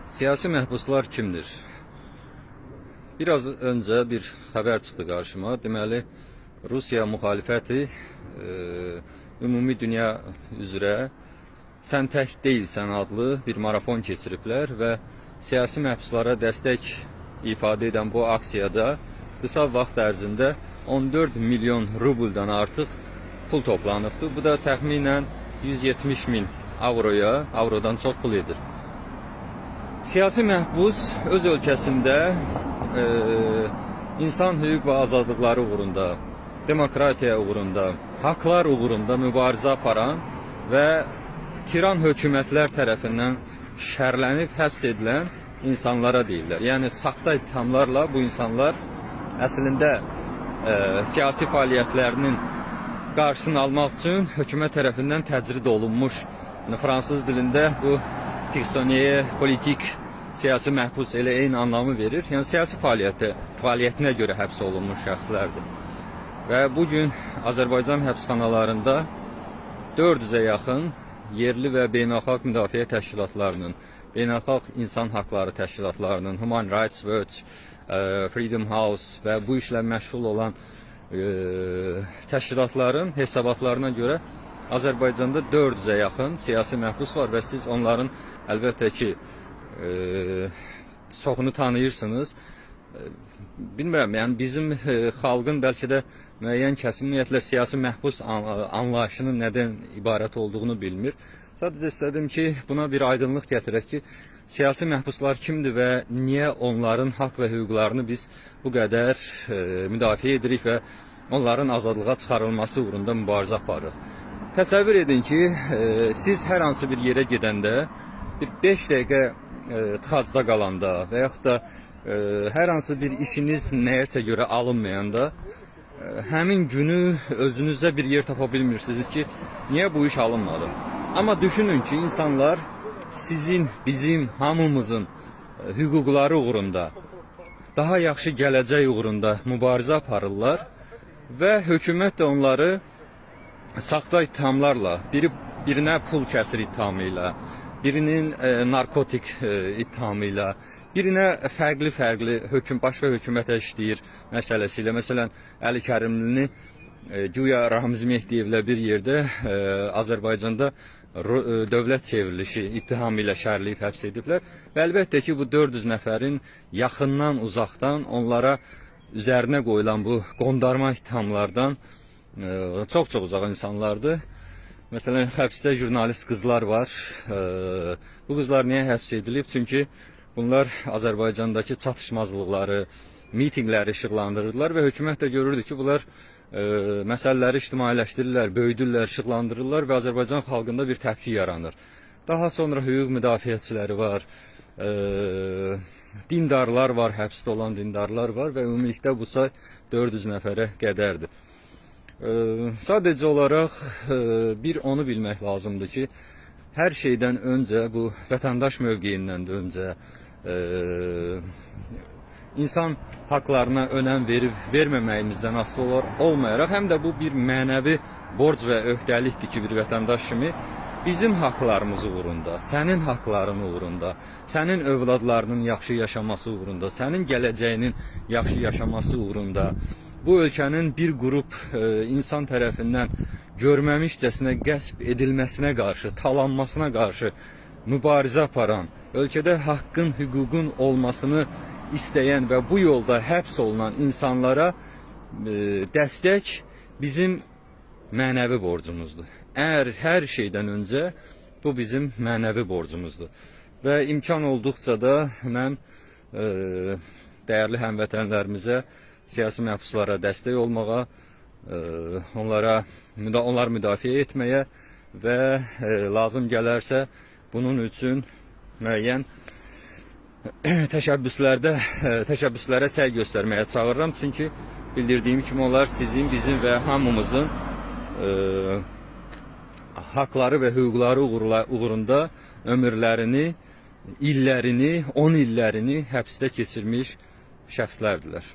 Siyasi məhbuslar kimdir? Biraz önce bir haber çıktı karşıma. Deməli, Rusiya müxalifəti ümumi dünya üzrə "Sən tək deyilsən" adlı bir marafon keçiriblər və siyasi məhbuslara dəstək ifadə edən bu aksiyada qısa vaxt ərzində 14 milyon rubldan artıq pul toplanıbdır. Bu da təxminən 170 min avrodan çox pul edir. Siyasi məhbus öz ölkəsində insan hüquq və azadlıqları uğrunda, demokratiya uğrunda, haqlar uğrunda mübarizə aparan və tiran hökumətlər tərəfindən şərlənib həbs edilən insanlara deyirlər. Yəni saxta ittihamlarla bu insanlar əslində siyasi fəaliyyətlərinin qarşısını almaq üçün hökumət tərəfindən təcrid olunmuş, yəni fransız dilində bu prisonnier politik, siyasi məhbus elə eyni anlamı verir. Yəni siyasi fəaliyyətinə görə həbs olunmuş şəxslərdir. Və bugün Azərbaycan həbsxanalarında 400-ə yaxın yerli və beynəlxalq müdafiə təşkilatlarının, beynəlxalq insan haqları təşkilatlarının, Human Rights Watch, Freedom House və bu işlə məşğul olan təşkilatların hesabatlarına görə Azərbaycanda 400-ə yaxın siyasi məhbus var və siz onların əlbəttə ki çoxunu tanıyırsınız. Bilmirəm, yəni bizim xalqın bəlkə də müəyyən kəsim ümumiyyətlə siyasi məhbus anlayışının nədən ibarət olduğunu bilmir. Sadəcə istədim ki, buna bir aydınlıq gətirək ki, siyasi məhbuslar kimdir və niyə onların haqq və hüquqlarını biz bu qədər müdafiə edirik və onların azadlığa çıxarılması uğrunda mübarizə aparırıq. Təsəvvür edin ki, siz hər hansı bir yerə gedəndə, bir 5 dəqiqə tıxacda qalanda və yaxud da hər hansı bir işiniz nəyəsə görə alınmayanda, həmin günü özünüzə bir yer tapa bilmirsiniz ki, niyə bu iş alınmadı? Amma düşünün ki, insanlar sizin, bizim, hamımızın hüquqları uğrunda, daha yaxşı gələcək uğrunda mübarizə aparırlar və hökumət də onları saxta ittihamlarla, birinə pul kəsir ittihamıyla, birinin narkotik ittihamıyla, birinə fərqli başqa hökumətə işləyir məsələsi ilə. Məsələn, Əli Kərimlini güya Ramiz Mehdiyevlə bir yerdə Azərbaycanda dövlət çevrilişi ittihamı ilə şərləyib həbs ediblər. Və əlbəttə ki, bu 400 nəfərin yaxından, uzaqdan onlara üzərinə qoyulan bu qondarma ittihamlardan çox uzaq insanlardır. Məsələn, həbsdə jurnalist qızlar var. Bu qızlar niyə həbs edilib? Çünki bunlar Azərbaycandakı çatışmazlıqları, mitinqləri işıqlandırırlar və hökumət də görürdü ki, bunlar məsələləri ictimailəşdirirlər, böyüdürlər, işıqlandırırlar və Azərbaycan xalqında bir təpki yaranır. Daha sonra hüquq müdafiəçiləri var, dindarlar var, həbsdə olan dindarlar var və ümumilikdə bu say 400 nəfərə qədərdir. Sadəcə olaraq bir onu bilmək lazımdır ki, hər şeydən öncə bu vətəndaş mövqeyindən də öncə insan haqlarına önəm verib verməməyimizdən asılı olmayaraq, həm də bu bir mənəvi borc və öhdəlikdir ki, bir vətəndaş kimi bizim haqlarımız uğrunda, sənin haqların uğrunda, sənin övladlarının yaxşı yaşaması uğrunda, sənin gələcəyinin yaxşı yaşaması uğrunda, bu ölkənin bir qrup insan tərəfindən görməmişcəsinə qəsb edilməsinə qarşı, talanmasına qarşı mübarizə aparan, ölkədə haqqın, hüququn olmasını istəyən və bu yolda həbs olunan insanlara dəstək bizim mənəvi borcumuzdur. Hər şeydən öncə bu bizim mənəvi borcumuzdur. Və imkan olduqca da mən dəyərli həmvətənlərimizə, siyasi məhbuslara dəstək olmağa, onlar müdafiə etməyə və lazım gələrsə bunun üçün müəyyən təşəbbüslərə səy göstərməyə çağırıram. Çünki bildirdiyim kimi onlar sizin, bizim və hamımızın haqları və hüquqları uğrunda ömürlərini, illərini, 10 illərini həbsdə keçirmiş şəxslərdirlər.